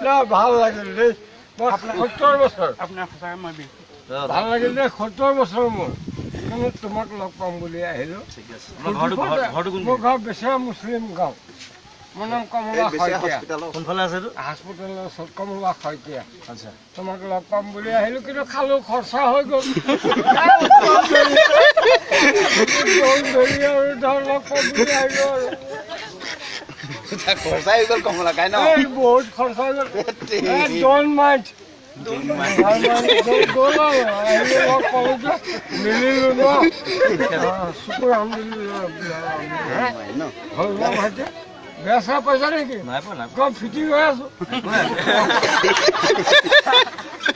না ভাল লাগিল দেই মই 70 বছৰ আপোনাৰ সঁচাকৈ মই ভাল লাগিল দেই 70 বছৰ মোৰ কিন্তু তোমাক লগ পাম বুলি আহিলো ঠিক আছে ঘৰটো কোন মোৰ ঘৰ বেচেৰা মুছলিম গাঁও মোৰ নাম কমলা শইকীয়া কোনফালে আছে হাস্পতালৰ ওচৰত কমলা শইকীয়া আচ্ছা তোমাক লগ পাম বুলি আহিলো কিন্তু খালো খৰচা হৈ গ'ল আৰু ধৰ লগ পাম বুলি আহিলো আৰু খৰচা হৈ গ'ল কমলা খাই ন বহুত খৰচা হৈ গ'ল ডোন্ট মাইণ্ড মিলিলো ন শুকুৰ আলহামদুলিল্লাহ বেচা পইচা নেকি কম ফিটিং হৈ আছো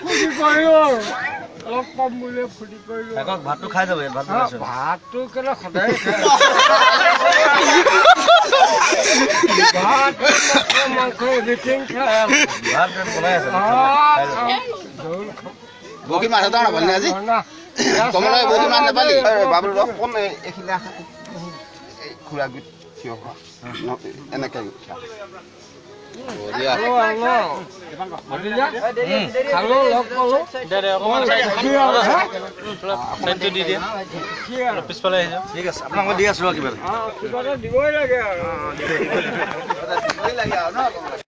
ফুটি কৰিলো আৰু লগ পাম বুলি ফুটি কৰিলো ভাতটো খাই যাব ভাতটো কেলে সদায় খাই ভাত মাংস এভৰিথিং খাই ভাত বনাই আছে বকি মাছ এটা নাপালি আজি কমলা বকি মাছ নাপালি বাবুল কোন এইখিনি খুৰা গুট থিয় হোৱা এনেকে খালো লগ পালো পিছফালে আহিছে ঠিক আছে আপোনাক মই দি আছো কিবা কিবা এটা দিবই লাগে আৰু